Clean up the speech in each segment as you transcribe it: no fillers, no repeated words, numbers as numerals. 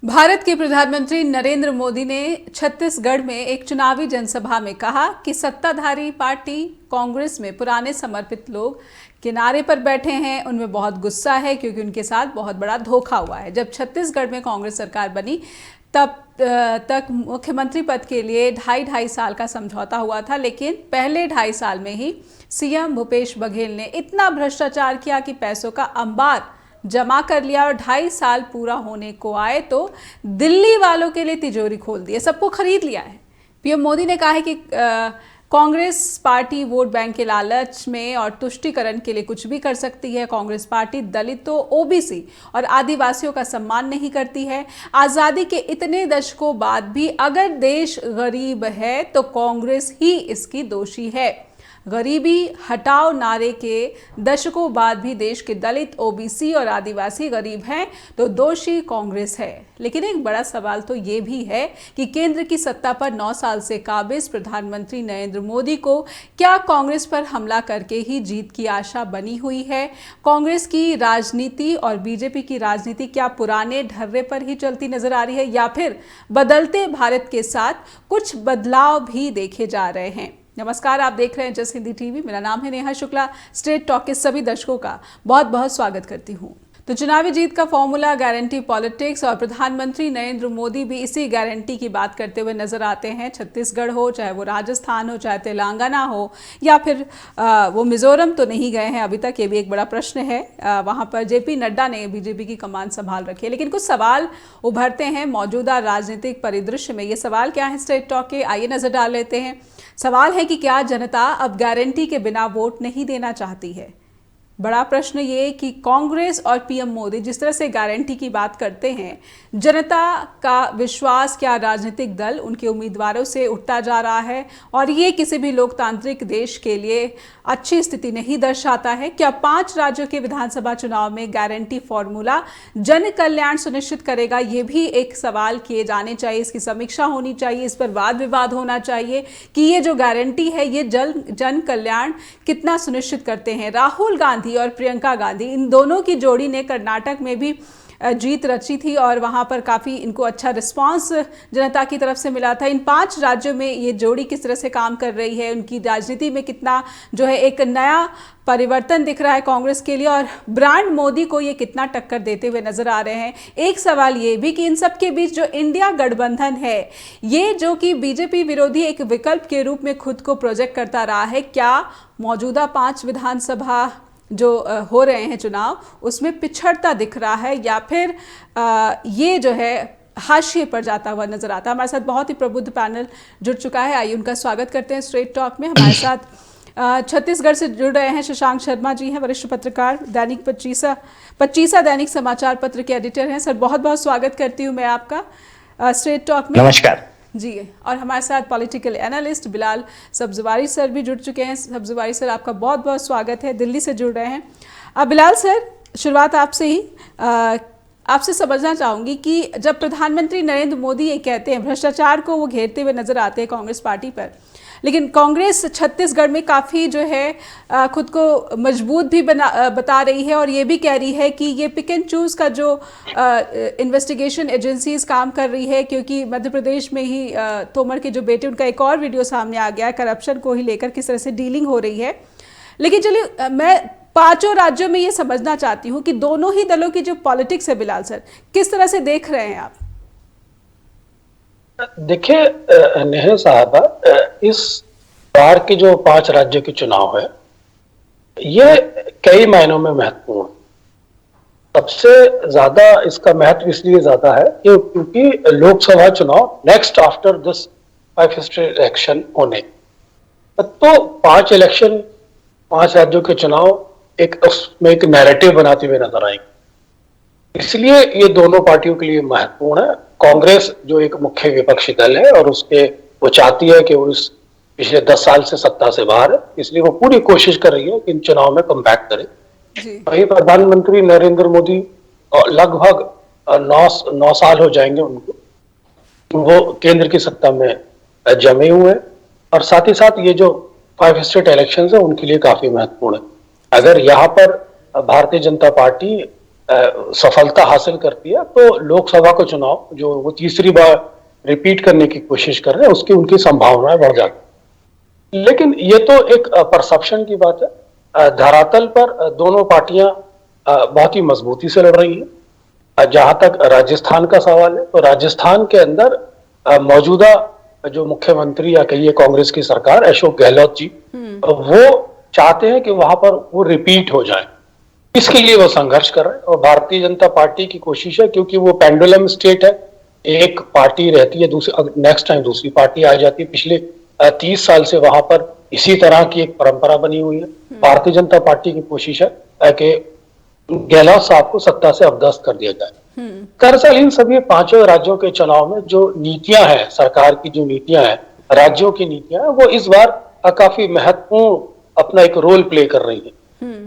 भारत के प्रधानमंत्री नरेंद्र मोदी ने छत्तीसगढ़ में एक चुनावी जनसभा में कहा कि सत्ताधारी पार्टी कांग्रेस में पुराने समर्पित लोग किनारे पर बैठे हैं। उनमें बहुत गुस्सा है क्योंकि उनके साथ बहुत बड़ा धोखा हुआ है। जब छत्तीसगढ़ में कांग्रेस सरकार बनी तब तक मुख्यमंत्री पद के लिए ढाई साल का समझौता हुआ था, लेकिन पहले 2.5 साल में ही सीएम भूपेश बघेल ने इतना भ्रष्टाचार किया कि पैसों का अंबार जमा कर लिया और 2.5 साल पूरा होने को आए तो दिल्ली वालों के लिए तिजोरी खोल दी है, सबको खरीद लिया है। पीएम मोदी ने कहा है कि कांग्रेस पार्टी वोट बैंक के लालच में और तुष्टीकरण के लिए कुछ भी कर सकती है। कांग्रेस पार्टी दलितों, ओबीसी और आदिवासियों का सम्मान नहीं करती है। आज़ादी के इतने दशकों बाद भी अगर देश गरीब है तो कांग्रेस ही इसकी दोषी है। गरीबी हटाओ नारे के दशकों बाद भी देश के दलित, ओबीसी और आदिवासी गरीब हैं तो दोषी कांग्रेस है। लेकिन एक बड़ा सवाल तो ये भी है कि केंद्र की सत्ता पर 9 साल से काबिज प्रधानमंत्री नरेंद्र मोदी को क्या कांग्रेस पर हमला करके ही जीत की आशा बनी हुई है? कांग्रेस की राजनीति और बीजेपी की राजनीति क्या पुराने ढर्रे पर ही चलती नजर आ रही है या फिर बदलते भारत के साथ कुछ बदलाव भी देखे जा रहे हैं? नमस्कार, आप देख रहे हैं जस हिंदी टीवी। मेरा नाम है नेहा शुक्ला। स्ट्रेट टॉक के सभी दर्शकों का बहुत बहुत स्वागत करती हूं। तो चुनावी जीत का फॉर्मूला गारंटी पॉलिटिक्स और प्रधानमंत्री नरेंद्र मोदी भी इसी गारंटी की बात करते हुए नजर आते हैं। छत्तीसगढ़ हो, चाहे वो राजस्थान हो, चाहे तेलंगाना हो या फिर वो मिजोरम तो नहीं गए हैं अभी तक, ये भी एक बड़ा प्रश्न है। वहाँ पर जेपी नड्डा ने बीजेपी की कमान संभाल रखी है। लेकिन कुछ सवाल उभरते हैं मौजूदा राजनीतिक परिदृश्य में। ये सवाल क्या है स्ट्रेट टॉक के, आइए नजर डाल लेते हैं। सवाल है कि क्या जनता अब गारंटी के बिना वोट नहीं देना चाहती है? बड़ा प्रश्न ये कि कांग्रेस और पीएम मोदी जिस तरह से गारंटी की बात करते हैं, जनता का विश्वास क्या राजनीतिक दल उनके उम्मीदवारों से उठता जा रहा है और ये किसी भी लोकतांत्रिक देश के लिए अच्छी स्थिति नहीं दर्शाता है? क्या 5 राज्यों के विधानसभा चुनाव में गारंटी फॉर्मूला जन कल्याण सुनिश्चित करेगा? ये भी एक सवाल किए जाने चाहिए, इसकी समीक्षा होनी चाहिए, इस पर वाद विवाद होना चाहिए कि ये जो गारंटी है ये जन कल्याण कितना सुनिश्चित करते हैं। राहुल गांधी और प्रियंका गांधी, इन दोनों की जोड़ी ने कर्नाटक में भी जीत रची थी और वहां पर काफ़ी इनको अच्छा रिस्पांस जनता की तरफ से मिला था। इन 5 राज्यों में ये जोड़ी किस तरह से काम कर रही है, उनकी राजनीति में कितना जो है एक नया परिवर्तन दिख रहा है कांग्रेस के लिए और ब्रांड मोदी को ये कितना टक्कर देते हुए नजर आ रहे हैं। एक सवाल ये भी कि इन सब के बीच जो इंडिया गठबंधन है, ये जो कि बीजेपी विरोधी एक विकल्प के रूप में खुद को प्रोजेक्ट करता रहा है, क्या मौजूदा 5 विधानसभा जो हो रहे हैं चुनाव उसमें पिछड़ता दिख रहा है या फिर ये जो है हाशिए पर जाता हुआ नजर आता है? हमारे साथ बहुत ही प्रबुद्ध पैनल जुड़ चुका है, आइए उनका स्वागत करते हैं स्ट्रेट टॉक में। हमारे साथ छत्तीसगढ़ से जुड़ रहे हैं शशांक शर्मा जी हैं, वरिष्ठ पत्रकार, दैनिक 25 दैनिक समाचार पत्र के एडिटर हैं। सर, बहुत बहुत स्वागत करती हूँ मैं आपका स्ट्रेट टॉक में। नमस्कार जी। और हमारे साथ political analyst Bilal Sabzwari sir भी जुड़ चुके हैं। सब्जवारी सर, आपका बहुत बहुत स्वागत है, दिल्ली से जुड़ रहे हैं। अब बिलाल सर, शुरुआत आपसे ही आपसे समझना चाहूँगी कि जब प्रधानमंत्री नरेंद्र मोदी ये कहते हैं, भ्रष्टाचार को वो घेरते हुए नजर आते हैं कांग्रेस पार्टी पर, लेकिन कांग्रेस छत्तीसगढ़ में काफ़ी जो है खुद को मजबूत भी बता रही है और ये भी कह रही है कि ये पिक एंड चूज़ का जो इन्वेस्टिगेशन एजेंसीज काम कर रही है, क्योंकि मध्य प्रदेश में ही तोमर के जो बेटे, उनका एक और वीडियो सामने आ गया है करप्शन को ही लेकर किस तरह से डीलिंग हो रही है। लेकिन चलिए, मैं 5 राज्यों में ये समझना चाहती हूँ कि दोनों ही दलों की जो पॉलिटिक्स है, बिलाल सर, किस तरह से देख रहे हैं आप? देखिए नेहा साहबा, इस बार के जो 5 राज्यों के चुनाव है ये कई मायनों में महत्वपूर्ण। सबसे ज्यादा इसका महत्व इसलिए ज्यादा है क्योंकि लोकसभा चुनाव next after this 5 state election होने, तो 5 राज्यों के चुनाव उसमें एक नैरेटिव बनाते हुए नजर आएंगे। इसलिए ये दोनों पार्टियों के लिए महत्वपूर्ण है। कांग्रेस जो एक मुख्य विपक्षी दल है और वो चाहती है कि वो इस पिछले 10 साल से सत्ता से बाहर है, इसलिए वो पूरी कोशिश कर रही है कि इन चुनाव में कमबैक करे। वही प्रधानमंत्री नरेंद्र मोदी लगभग 9 साल हो जाएंगे उनको, वो केंद्र की सत्ता में जमे हुए हैं और साथ ही साथ ये जो 5 स्टेट इलेक्शन है उनके लिए काफी महत्वपूर्ण है। अगर यहाँ पर भारतीय जनता पार्टी सफलता हासिल करती है तो लोकसभा का चुनाव जो वो तीसरी बार रिपीट करने की कोशिश कर रहे हैं उसकी उनकी संभावनाएं बढ़ जाती। लेकिन ये तो एक परसेप्शन की बात है। धरातल पर दोनों पार्टियां बहुत ही मजबूती से लड़ रही हैं। जहां तक राजस्थान का सवाल है तो राजस्थान के अंदर मौजूदा जो मुख्यमंत्री या कहिए कांग्रेस की सरकार अशोक गहलोत जी वो चाहते हैं कि वहां पर वो रिपीट हो जाए। इसके लिए वो संघर्ष कर रहे हैं और भारतीय जनता पार्टी की कोशिश है, क्योंकि वो पेंडुलम स्टेट है, एक पार्टी रहती है दूसरी नेक्स्ट टाइम दूसरी पार्टी आ जाती है। पिछले 30 साल से वहां पर इसी तरह की एक परंपरा बनी हुई है। भारतीय जनता पार्टी की कोशिश है कि गहलोत साहब को सत्ता से अबदस्त कर दिया जाए। दरअसल इन सभी पांचों राज्यों के चुनाव में जो नीतियां हैं, सरकार की जो नीतियां हैं, राज्यों की नीतियां हैं, वो इस बार काफी महत्वपूर्ण अपना एक रोल प्ले कर रही है।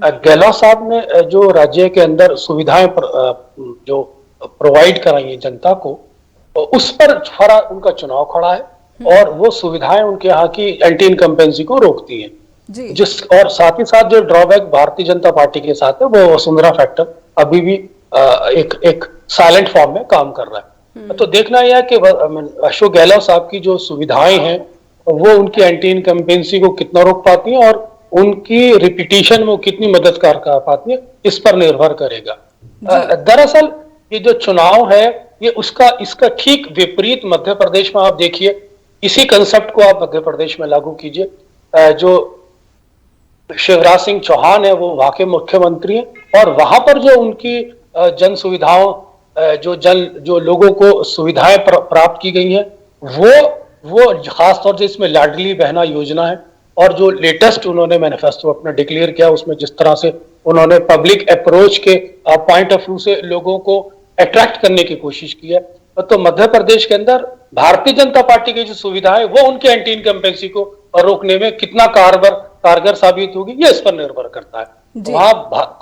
गहलोत साहब ने जो राज्य के अंदर सुविधाएं जो प्रोवाइड कराई है जनता को, उस पर थोड़ा उनका चुनाव खड़ा है और वो सुविधाएं उनके यहाँ की एंटी इनकम्पेंसी को रोकती हैं। जिस और साथ ही साथ जो ड्रॉबैक भारतीय जनता पार्टी के साथ है वो वसुंधरा फैक्टर अभी भी एक साइलेंट फॉर्म में काम कर रहा है। तो देखना यह है कि अशोक गहलोत साहब की जो सुविधाएं हैं वो उनकी एंटी इनकम्पेंसी को कितना रोक पाती हैं और उनकी रिपीटिशन में कितनी मददगार कर पाती है, इस पर निर्भर करेगा। दरअसल ये जो चुनाव है ये इसका ठीक विपरीत मध्य प्रदेश में आप देखिए, इसी कंसेप्ट को आप मध्य प्रदेश में लागू कीजिए। जो शिवराज सिंह चौहान है वो वहां के मुख्यमंत्री हैं और वहां पर जो उनकी जन सुविधाओं जो लोगों को सुविधाएं प्राप्त की गई हैं वो खासतौर से इसमें लाडली बहना योजना है और जो लेटेस्ट उन्होंने मैनिफेस्टो अपना डिक्लेयर किया उसमें जिस तरह से उन्होंने पब्लिक अप्रोच के पॉइंट ऑफ व्यू से लोगों को अट्रैक्ट करने की कोशिश की है, तो मध्य प्रदेश के अंदर भारतीय जनता पार्टी की जो सुविधा है वो उनके एंटी इनकम्पेंसी को रोकने में कितना कारगर साबित होगी ये इस पर निर्भर करता है। वहां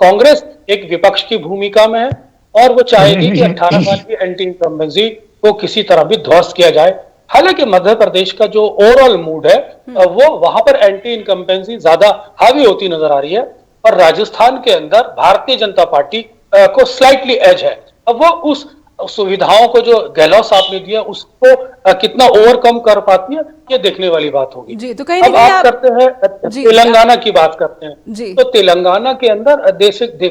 कांग्रेस एक विपक्ष की भूमिका में है और वो चाहेगी कि 18 साल की एंटी इनकम्पेंसी को किसी तरह भी ध्वस्त किया जाए। हालांकि मध्य प्रदेश का जो ओवरऑल मूड है वो वहां पर एंटी इनकम्पेंसी ज्यादा हावी होती नजर आ रही है और राजस्थान के अंदर भारतीय जनता पार्टी को स्लाइटली एज है। अब वो उस सुविधाओं को जो गहलोत साहब ने दिया उसको कितना ओवरकम कर पाती है ये देखने वाली बात होगी। जी, तो अब आप करते हैं तेलंगाना की बात करते हैं तो तेलंगाना के अंदर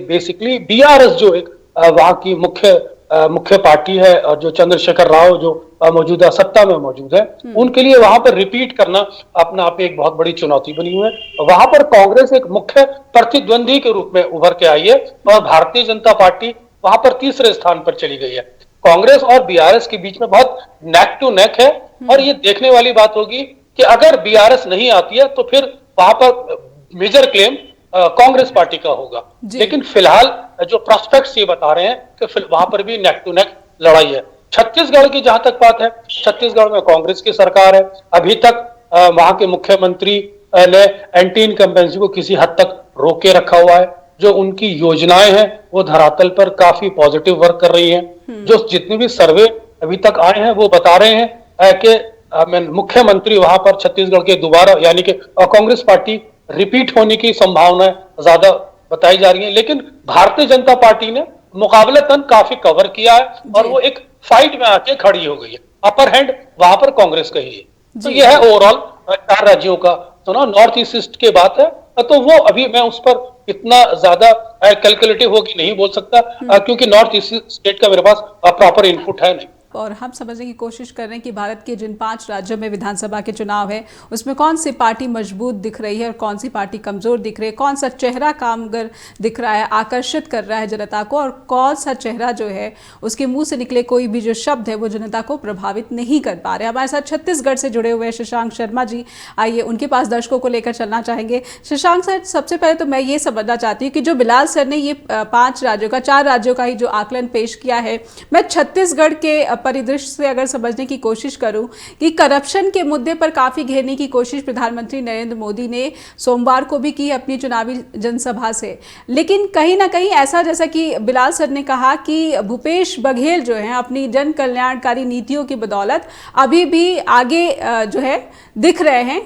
बेसिकली बीआरएस जो एक वहां की मुख्य पार्टी है और जो चंद्रशेखर राव जो मौजूदा सत्ता में मौजूद है उनके लिए वहां पर रिपीट करना अपना आप एक बहुत बड़ी चुनौती बनी हुई है। वहां पर कांग्रेस एक मुख्य प्रतिद्वंदी के रूप में उभर के आई है और भारतीय जनता पार्टी वहां पर तीसरे स्थान पर चली गई है। कांग्रेस और बीआरएस के बीच में बहुत नेक टू नेक है और ये देखने वाली बात होगी कि अगर बीआरएस नहीं आती है तो फिर वहां पर मेजर क्लेम कांग्रेस पार्टी का होगा। लेकिन फिलहाल जो प्रोस्पेक्ट्स ये बता रहे हैं कि वहां पर भी नेक टू नेक लड़ाई है। छत्तीसगढ़ की जहां तक बात है, छत्तीसगढ़ में कांग्रेस की सरकार है। अभी तक वहां के मुख्यमंत्री ने एंटी इनकम्पेंसी को किसी हद तक रोक के रखा हुआ है। जो उनकी योजनाएं हैं वो धरातल पर काफी पॉजिटिव वर्क कर रही हैं। जो जितने भी सर्वे अभी तक आए हैं वो बता रहे हैं कि मुख्यमंत्री वहां पर छत्तीसगढ़ के दोबारा यानी कि कांग्रेस पार्टी रिपीट होने की संभावना ज्यादा बताई जा रही है। लेकिन भारतीय जनता पार्टी ने मुकाबलतन काफी कवर किया है और वो एक फाइट में आके खड़ी हो गई है। अपर हैंड वहां पर कांग्रेस का ही है। तो यह है ओवरऑल 4 राज्यों का तो ना नॉर्थ ईस्ट की बात है। तो वो अभी मैं उस पर इतना ज्यादा कैलकुलेटिव होगी नहीं बोल सकता क्योंकि नॉर्थ ईस्ट स्टेट का मेरे पास प्रॉपर इनपुट है नहीं। और हम समझने की कोशिश कर रहे हैं कि भारत के जिन 5 राज्यों में विधानसभा के चुनाव है उसमें कौन सी पार्टी मजबूत दिख रही है और कौन सी पार्टी कमजोर दिख रही है, कौन सा चेहरा कामगर दिख रहा है, आकर्षित कर रहा है जनता को, और कौन सा चेहरा जो है उसके मुंह से निकले कोई भी जो शब्द है वो जनता को प्रभावित नहीं कर पा रहे। हमारे साथ छत्तीसगढ़ से जुड़े हुए शशांक शर्मा जी, आइए उनके पास दर्शकों को लेकर चलना चाहेंगे। शशांक सर, सबसे पहले तो मैं ये समझना चाहती हूँ कि जो बिलाल सर ने ये 5 राज्यों का 4 राज्यों का ही जो आकलन पेश किया है, मैं छत्तीसगढ़ के परिदृश्य से अगर समझने की कोशिश करूं कि करप्शन के मुद्दे पर काफी घेरने की कोशिश प्रधानमंत्री नरेंद्र मोदी ने सोमवार को भी की अपनी चुनावी जनसभा से, लेकिन कहीं ना कहीं ऐसा जैसा कि बिलाल सर ने कहा कि भूपेश बघेल जो हैं अपनी जन कल्याणकारी नीतियों की बदौलत अभी भी आगे जो है दिख रहे हैं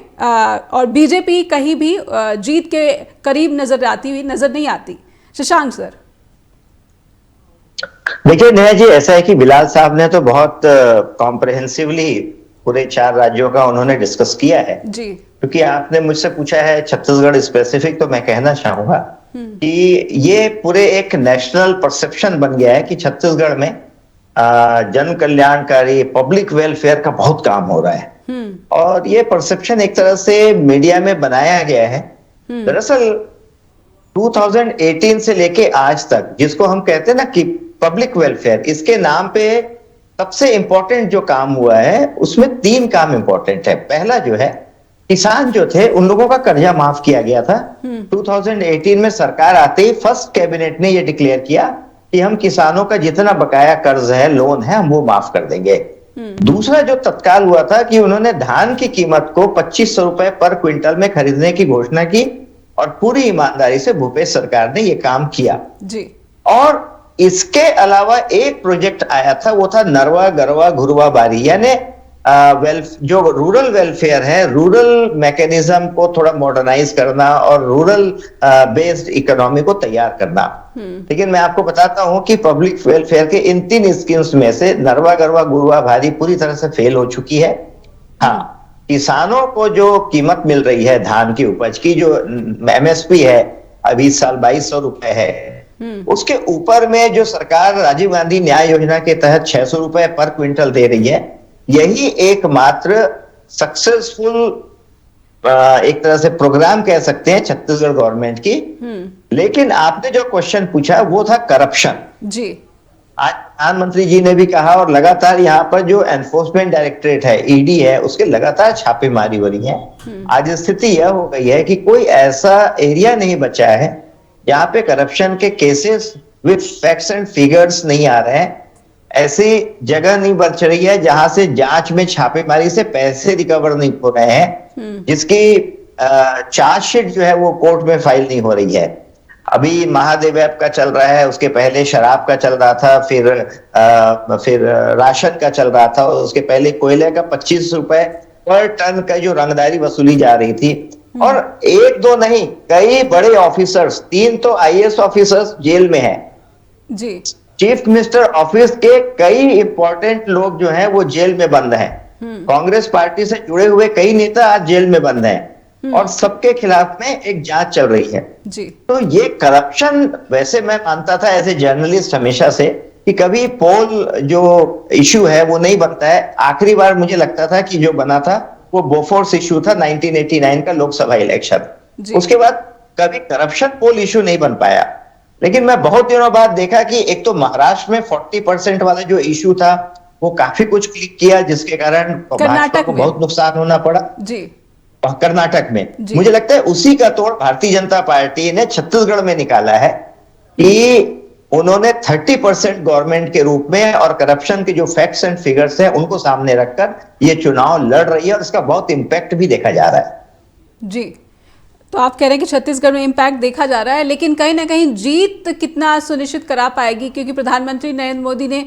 और बीजेपी कहीं भी जीत के करीब नजर नहीं आती। शशांक सर। देखिए नेहा जी, ऐसा है कि बिलाल साहब ने तो बहुत कॉम्प्रहेंसिवली पूरे 4 राज्यों का उन्होंने डिस्कस किया है। जी। क्योंकि आपने मुझसे पूछा है छत्तीसगढ़ स्पेसिफिक, तो मैं कहना चाहूंगा कि ये पूरे एक नेशनल परसेप्शन बन गया है कि छत्तीसगढ़ में जन कल्याणकारी पब्लिक वेलफेयर का बहुत काम हो रहा है। और ये परसेप्शन एक तरह से मीडिया में बनाया गया है। दरअसल 2018 से लेके आज तक, जिसको हम कहते हैं ना कि पब्लिक वेलफेयर, इसके नाम पे सबसे इंपॉर्टेंट जो काम हुआ है उसमें 3 काम इंपॉर्टेंट है। पहला जो है, किसान जो थे उन लोगों का कर्जा माफ किया गया था। 2018 में सरकार आते ही फर्स्ट कैबिनेट ने यह डिक्लेयर किया कि हम किसानों का जितना बकाया कर्ज है, लोन है, हम वो माफ कर देंगे। दूसरा जो तत्काल हुआ था कि उन्होंने धान की कीमत को 2500 रुपए पर क्विंटल में खरीदने की घोषणा की, और पूरी ईमानदारी से भूपेश सरकार ने यह काम किया जी। और इसके अलावा एक प्रोजेक्ट आया था, वो था नरवा गरवा घुरवा बारी, यानी जो रूरल वेलफेयर है, रूरल मैकेनिज्म को थोड़ा मॉडर्नाइज करना और रूरल बेस्ड इकोनॉमी को तैयार करना। लेकिन मैं आपको बताता हूं कि पब्लिक वेलफेयर के इन 3 स्कीम्स में से नरवा गरवा घुरवा भारी पूरी तरह से फेल हो चुकी है। हाँ, किसानों को जो कीमत मिल रही है धान की उपज की, जो एमएसपी है अभी इस साल 2200 रुपए है, उसके ऊपर में जो सरकार राजीव गांधी न्याय योजना के तहत 600 रुपए पर क्विंटल दे रही है, यही एकमात्र सक्सेसफुल एक तरह से प्रोग्राम कह सकते हैं छत्तीसगढ़ गवर्नमेंट की। लेकिन आपने जो क्वेश्चन पूछा वो था करप्शन जी। आज प्रधानमंत्री जी ने भी कहा, और लगातार यहाँ पर जो एनफोर्समेंट डायरेक्टरेट है, ईडी है, उसके लगातार छापेमारी हो रही है। आज स्थिति यह हो गई है कि कोई ऐसा एरिया नहीं बचा है जहां पे करप्शन के cases with facts and figures नहीं आ रहे हैं। ऐसी जगह नहीं बच रही है जहां से जांच में छापेमारी से पैसे रिकवर नहीं हो रहे हैं, जिसकी चार्जशीट जो है वो कोर्ट में फाइल नहीं हो रही है। अभी महादेव ऐप का चल रहा है, उसके पहले शराब का चल रहा था, फिर राशन का चल रहा था, उसके पहले कोयले का 25 रुपए पर टन का जो रंगदारी वसूली जा रही थी। और 1-2 नहीं, कई बड़े ऑफिसर्स, 3 तो आईएएस ऑफिसर्स जेल में हैं जी। चीफ मिनिस्टर ऑफिस के कई इंपॉर्टेंट लोग जो हैं वो जेल में बंद हैं। कांग्रेस पार्टी से जुड़े हुए कई नेता आज जेल में बंद हैं, और सबके खिलाफ में एक जांच चल रही है जी। तो ये करप्शन, वैसे मैं मानता था एज ए जर्नलिस्ट हमेशा से कि कभी पोल जो इशू है वो नहीं बनता है। आखिरी बार मुझे लगता था कि जो बना था वो बोफोर्स इशू था, 1989 का लोकसभा इलेक्शन। उसके बाद कभी करप्शन पोल इशू नहीं बन पाया। लेकिन मैं बहुत दिनों बाद देखा कि एक तो महाराष्ट्र में 40% वाला जो इशू था वो काफी कुछ क्लिक किया, जिसके कारण भाजपा को बहुत नुकसान होना पड़ा जी। कर्नाटक में। मुझे लगता है उसी का तोड़ भारतीय जनता पार्टी ने छत्तीसगढ़ में निकाला है कि उन्होंने 30% गवर्नमेंट के रूप में और करप्शन के जो फैक्ट्स एंड फिगर्स हैं उनको सामने रखकर ये चुनाव लड़ रही है, और इसका बहुत इंपैक्ट भी देखा जा रहा है जी। तो आप कह रहे हैं कि छत्तीसगढ़ में इम्पैक्ट देखा जा रहा है, लेकिन कहीं ना कहीं जीत कितना सुनिश्चित करा पाएगी? क्योंकि प्रधानमंत्री नरेंद्र मोदी ने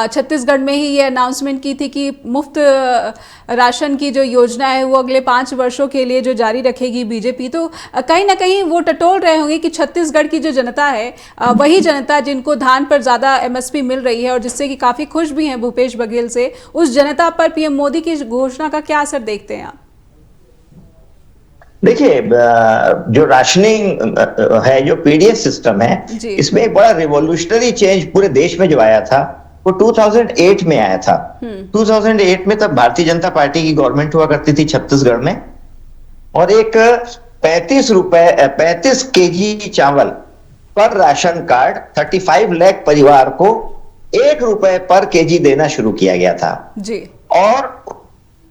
छत्तीसगढ़ में ही ये अनाउंसमेंट की थी कि मुफ्त राशन की जो योजना है वो अगले 5 वर्षों के लिए जो जारी रखेगी बीजेपी। तो कहीं ना कहीं वो टटोल रहे होंगे कि छत्तीसगढ़ की जो जनता है वही जनता जिनको धान पर ज़्यादा एमएसपी मिल रही है और जिससे कि काफ़ी खुश भी हैं भूपेश बघेल से, उस जनता पर पीएम मोदी की घोषणा का क्या असर देखते हैं आप? देखिए, जो राशनिंग है, जो पीडीएस सिस्टम है, इसमें एक बड़ा रिवॉल्यूशनरी चेंज पूरे देश में जो आया था वो 2008 में आया था। 2008 में तब भारतीय जनता पार्टी की गवर्नमेंट हुआ करती थी छत्तीसगढ़ में, और एक 35 केजी चावल पर राशन कार्ड 35 लाख परिवार को 1 रुपए पर केजी देना शुरू किया गया था जी। और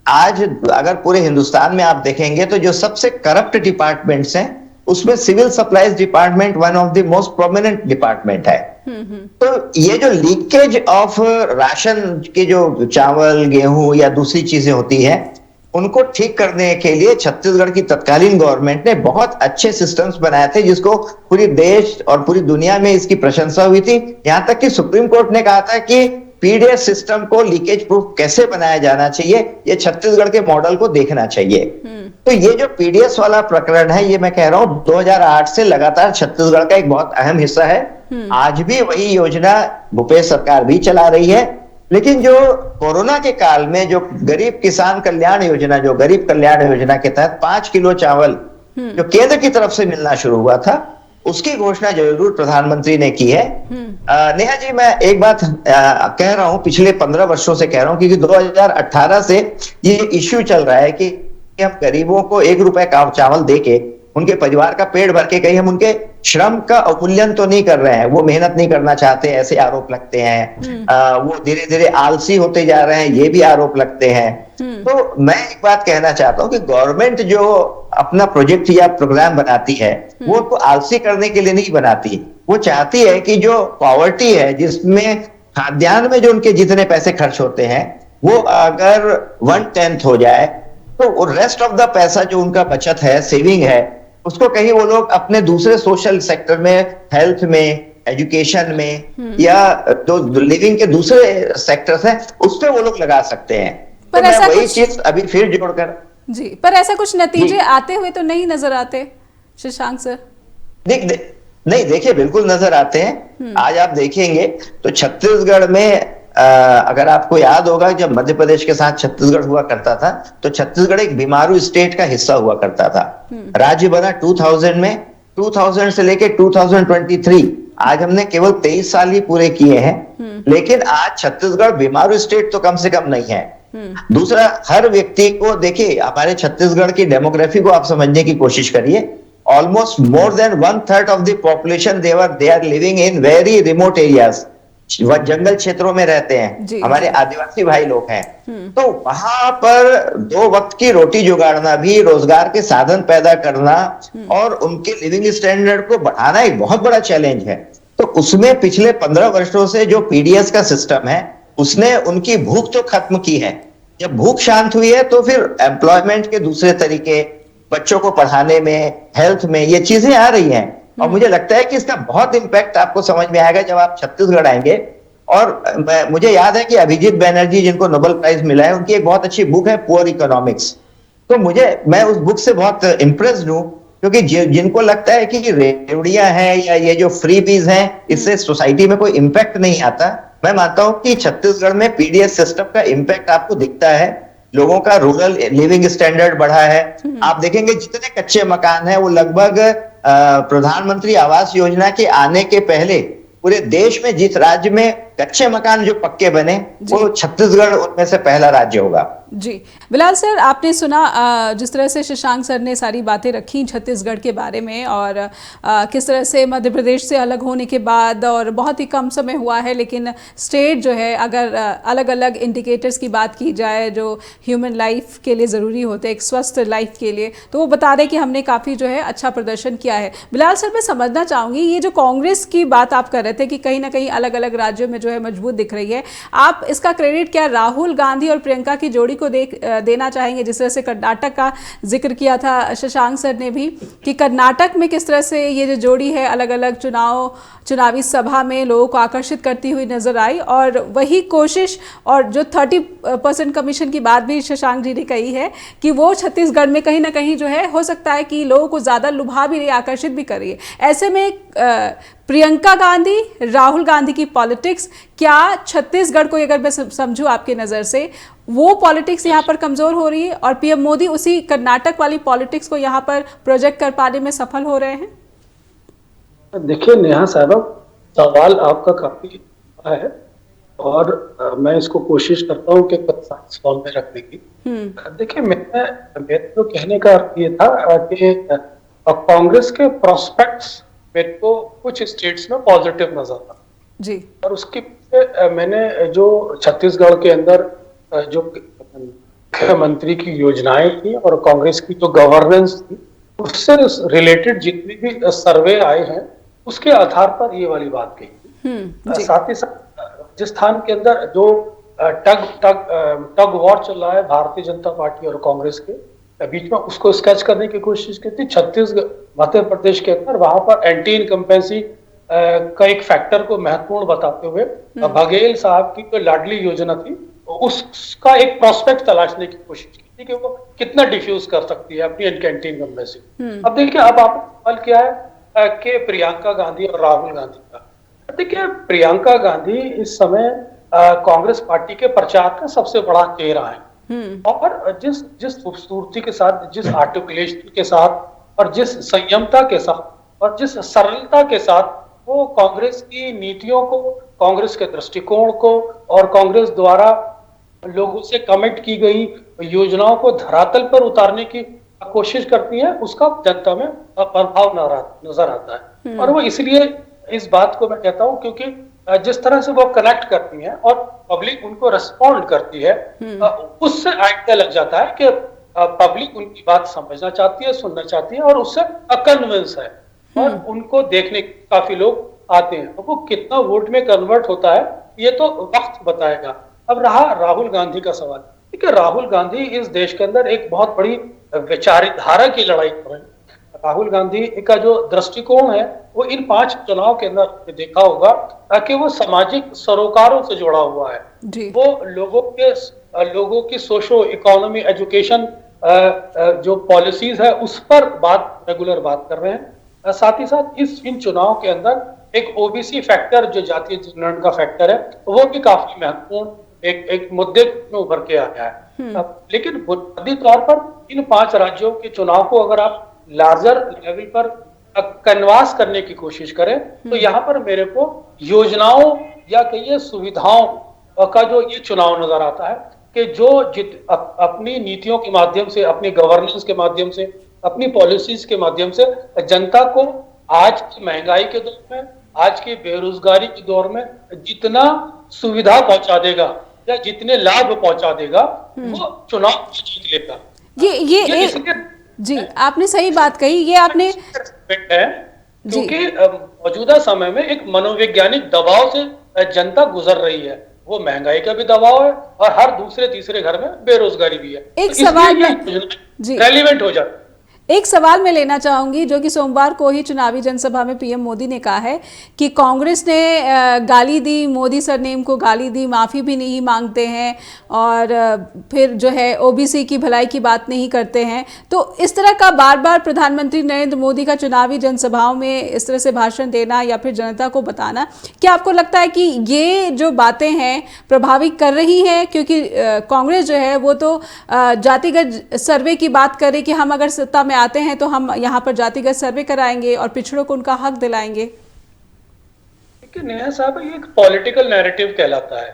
आज अगर पूरे हिंदुस्तान में आप देखेंगे तो जो सबसे करप्ट डिपार्टमेंट्स हैं उसमें civil supplies department one of the most prominent department है। तो ये जो लीकेज ऑफ राशन के जो चावल, गेहूं या दूसरी चीजें होती है, उनको ठीक करने के लिए छत्तीसगढ़ की तत्कालीन गवर्नमेंट ने बहुत अच्छे सिस्टम्स बनाए थे, जिसको पूरी देश और पूरी दुनिया में इसकी प्रशंसा हुई थी। यहां तक कि सुप्रीम कोर्ट ने कहा था कि पीडीएस सिस्टम को लीकेज प्रूफ कैसे बनाया जाना चाहिए, ये छत्तीसगढ़ के मॉडल को देखना चाहिए। तो ये जो पीडीएस वाला प्रकरण है, ये मैं कह रहा हूं 2008 से लगातार छत्तीसगढ़ का एक बहुत अहम हिस्सा है, आज भी वही योजना भूपेश सरकार भी चला रही है। लेकिन जो कोरोना के काल में जो गरीब किसान कल्याण योजना, जो गरीब कल्याण योजना के तहत 5 किलो चावल जो केंद्र की तरफ से मिलना शुरू हुआ था, उसकी घोषणा जरूर प्रधानमंत्री ने की है। नेहा जी, मैं एक बात कह रहा हूं, पिछले 15 वर्षों से कह रहा हूं, क्योंकि 2018 से ये इश्यू चल रहा है कि हम गरीबों को 1 रुपए का चावल देके उनके परिवार का पेट भर के कहीं हम उनके श्रम का अवमूल्यन तो नहीं कर रहे हैं, वो मेहनत नहीं करना चाहते, ऐसे आरोप लगते हैं। वो धीरे धीरे आलसी होते जा रहे हैं, ये भी आरोप लगते हैं। तो मैं एक बात कहना चाहता हूं कि गवर्नमेंट जो अपना प्रोजेक्ट या प्रोग्राम बनाती है, वो उनको आलसी करने के लिए नहीं बनाती। वो चाहती है कि जो पॉवर्टी है, जिसमें खाद्यान्न में जो उनके जितने पैसे खर्च होते हैं, वो अगर 1/10 हो जाए, तो रेस्ट ऑफ द पैसा जो उनका बचत है, सेविंग है, उसको कहीं वो लोग अपने दूसरे सोशल सेक्टर में, हेल्थ में, एजुकेशन में, या जो लिविंग के दूसरे सेक्टर्स हैं, उस पे वो लोग लगा सकते हैं। पर तो ऐसा मैं वही कुछ चीज अभी फिर जोड़कर जी, पर ऐसा कुछ नतीजे आते हुए तो नहीं नजर आते शशांक सर? नहीं, देखिए, बिल्कुल नजर आते हैं। आज आप देखेंगे तो छत्तीसगढ़ में अगर आपको याद होगा, जब मध्य प्रदेश के साथ छत्तीसगढ़ हुआ करता था, तो छत्तीसगढ़ एक बीमारू स्टेट का हिस्सा हुआ करता था। राज्य बना 2000 में, 2000 से लेके 2023, आज हमने केवल 23 साल ही पूरे किए हैं। लेकिन आज छत्तीसगढ़ बीमारू स्टेट तो कम से कम नहीं है। दूसरा, हर व्यक्ति को देखिए, हमारे छत्तीसगढ़ की डेमोग्राफी को आप समझने की कोशिश करिए। Almost more than 1/3 of the population they are living in very remote areas, वह जंगल क्षेत्रों में रहते हैं, हमारे आदिवासी भाई लोग हैं। तो वहां पर 2 वक्त की रोटी जुगाड़ना भी, रोजगार के साधन पैदा करना और उनके लिविंग स्टैंडर्ड को बढ़ाना एक बहुत बड़ा चैलेंज है। तो उसमें पिछले 15 वर्षों से जो पीडीएस का सिस्टम है, उसने उनकी भूख तो खत्म की है। जब भूख शांत हुई है, तो फिर एम्प्लॉयमेंट के दूसरे तरीके, बच्चों को पढ़ाने में, हेल्थ में, ये चीजें आ रही हैं। और मुझे लगता है कि इसका बहुत इम्पैक्ट आपको समझ में आएगा जब आप छत्तीसगढ़ आएंगे। और मुझे याद है कि अभिजीत बनर्जी, जिनको नोबेल प्राइज मिला है, उनकी एक बहुत अच्छी बुक है पुअर इकोनॉमिक्स। तो मैं उस बुक से बहुत इम्प्रेस्ड हूँ, क्योंकि जिनको लगता है कि रेवड़ियां हैं या ये जो फ्री बीज हैं, इससे सोसाइटी में कोई इम्पैक्ट नहीं आता, मैं मानता हूं कि छत्तीसगढ़ में पीडीएस सिस्टम का इम्पैक्ट आपको दिखता है। लोगों का रूरल लिविंग स्टैंडर्ड बढ़ा है। आप देखेंगे जितने कच्चे मकान हैं, वो लगभग प्रधानमंत्री आवास योजना के आने के पहले पूरे देश में जिस राज्य में कच्चे मकान जो पक्के बने, वो छत्तीसगढ़ उनमें से पहला राज्य होगा। जी बिलाल सर, आपने सुना जिस तरह से शशांक सर ने सारी बातें रखी छत्तीसगढ़ के बारे में, और किस तरह से मध्य प्रदेश से अलग होने के बाद और बहुत ही कम समय हुआ है, लेकिन स्टेट जो है, अगर अलग अलग इंडिकेटर्स की बात की जाए जो ह्यूमन लाइफ के लिए ज़रूरी होते हैं, एक स्वस्थ लाइफ के लिए, तो वो बता रहे कि हमने काफ़ी जो है अच्छा प्रदर्शन किया है। बिलाल सर, मैं समझना चाहूँगी, ये जो कांग्रेस की बात आप कर रहे थे कि कहीं ना कहीं अलग अलग राज्यों में जो है मजबूत दिख रही है, आप इसका क्रेडिट क्या राहुल गांधी और प्रियंका की जोड़ी को देना चाहेंगे? जिस तरह से कर्नाटक का जिक्र किया था शशांक सर ने भी, कि कर्नाटक में किस तरह से ये जो जोड़ी है अलग अलग चुनावी सभा में लोगों को आकर्षित करती हुई नजर आई, और वही कोशिश और जो 30% कमीशन की बात भी शशांक जी ने कही है कि वो छत्तीसगढ़ में कहीं ना कहीं जो है हो सकता है कि लोगों को ज़्यादा लुभा भी रही, आकर्षित भी कर रही है। ऐसे में प्रियंका गांधी, राहुल गांधी की पॉलिटिक्स, क्या छत्तीसगढ़ को अगर मैं समझूं आपकी नज़र से, वो पॉलिटिक्स यहाँ पर कमज़ोर हो रही है और पीएम मोदी उसी कर्नाटक वाली पॉलिटिक्स को यहाँ पर प्रोजेक्ट कर पाने में सफल हो रहे हैं? देखिए नेहा साहब, सवाल आपका काफी है और मैं इसको कोशिश करता हूँ कि साइंस फॉर्म में रखने की। देखिए, मेरे तो कहने का अर्थ ये था कि कांग्रेस के प्रोस्पेक्ट्स मेरे को कुछ स्टेट्स में पॉजिटिव नजर आता जी, और उसके पीछे मैंने जो छत्तीसगढ़ के अंदर जो मुख्यमंत्री की योजनाएं थी और कांग्रेस की जो गवर्नेंस थी, उससे रिलेटेड जितने भी सर्वे आए हैं, उसके आधार पर ये वाली बात कही। साथ ही साथ राजस्थान के अंदर जो टग वॉर चल रहा है भारतीय जनता पार्टी और कांग्रेस के बीच में, उसको स्केच करने की कोशिश की थी। छत्तीसगढ़, मध्य प्रदेश के अंदर वहां पर एंटी इनकम्पेंसी का एक फैक्टर को महत्वपूर्ण बताते हुए बघेल साहब की जो लाडली योजना थी, उसका एक प्रोस्पेक्ट तलाशने की कोशिश की थी कि वो कितना डिफ्यूज कर सकती है अपनी एंटी इनकम्पेंसी। अब देखिए, अब आपने सवाल किया है कि प्रियंका गांधी और राहुल गांधी का, देखिए, प्रियंका गांधी इस समय कांग्रेस पार्टी के प्रचार का सबसे बड़ा चेहरा है। और जिस जिस खूबसूरती के साथ, जिस आर्टिकुलेशन के साथ और जिस संयमता के साथ और जिस सरलता के साथ वो कांग्रेस की नीतियों को, कांग्रेस के दृष्टिकोण को और कांग्रेस द्वारा लोगों से कमिट की गई योजनाओं को धरातल पर उतारने की कोशिश करती है, उसका जनता में प्रभाव नजर आता है। और वो इसलिए इस बात को मैं कहता हूं क्योंकि जिस तरह से वो कनेक्ट करती हैं और पब्लिक उनको रिस्पॉन्ड करती है, उससे आइडिया लग जाता है कि पब्लिक उनकी बात समझना चाहती है, सुनना चाहती है और उससे कन्विंस है और उनको देखने काफी लोग आते हैं। तो वो कितना वोट में कन्वर्ट होता है ये तो वक्त बताएगा। अब रहा राहुल गांधी का सवाल, देखिए राहुल गांधी इस देश के अंदर एक बहुत बड़ी विचारधारा की लड़ाई कर रहे हैं। राहुल गांधी का जो दृष्टिकोण है वो इन 5 चुनाव के अंदर देखा होगा कि वो सामाजिक सरोकारों से जुड़ा हुआ है जी। वो लोगों की सोशो इकोनॉमी एजुकेशन जो पॉलिसीज है उस पर रेगुलर बात कर रहे हैं। साथ ही साथ इन चुनाव के अंदर एक ओबीसी फैक्टर, जो जातीय जनगणना का फैक्टर है, वो भी काफी महत्वपूर्ण एक मुद्दे में उभर के आ गया है। लेकिन बुनियादी तौर पर इन 5 राज्यों के चुनाव को अगर आप लार्जर लेवल पर कन्वास करने की कोशिश करें तो यहाँ पर मेरे को योजनाओं या कहिए सुविधाओं का जो ये चुनाव नजर आता है कि जो अपनी नीतियों के माध्यम से, अपनी गवर्नेंस के माध्यम से, अपनी पॉलिसीज के माध्यम से जनता को आज की महंगाई के दौर में, आज की बेरोजगारी के दौर में जितना सुविधा पहुंचा देगा या जितने लाभ पहुंचा देगा वो चुनाव जीत लेगा। ये जी आपने सही बात कही। ये आपने है क्योंकि मौजूदा समय में एक मनोवैज्ञानिक दबाव से जनता गुजर रही है। वो महंगाई का भी दबाव है और हर दूसरे तीसरे घर में बेरोजगारी भी है। एक सवाल में रेलिवेंट हो जाता है। एक सवाल मैं लेना चाहूंगी जो कि सोमवार को ही चुनावी जनसभा में पीएम मोदी ने कहा है कि कांग्रेस ने गाली दी, मोदी सरनेम को गाली दी, माफ़ी भी नहीं मांगते हैं और फिर जो है ओबीसी की भलाई की बात नहीं करते हैं। तो इस तरह का बार बार प्रधानमंत्री नरेंद्र मोदी का चुनावी जनसभाओं में इस तरह से भाषण देना या फिर जनता को बताना, क्या आपको लगता है कि ये जो बातें हैं प्रभावित कर रही हैं? क्योंकि कांग्रेस जो है वो तो जातिगत सर्वे की बात करे कि हम अगर सत्ता में आते हैं तो हम यहाँ पर जातिगत सर्वे कराएंगे और पिछड़ों को उनका हक दिलाएंगे। नेहा साहब, ये एक पॉलिटिकल नैरेटिव कहलाता है।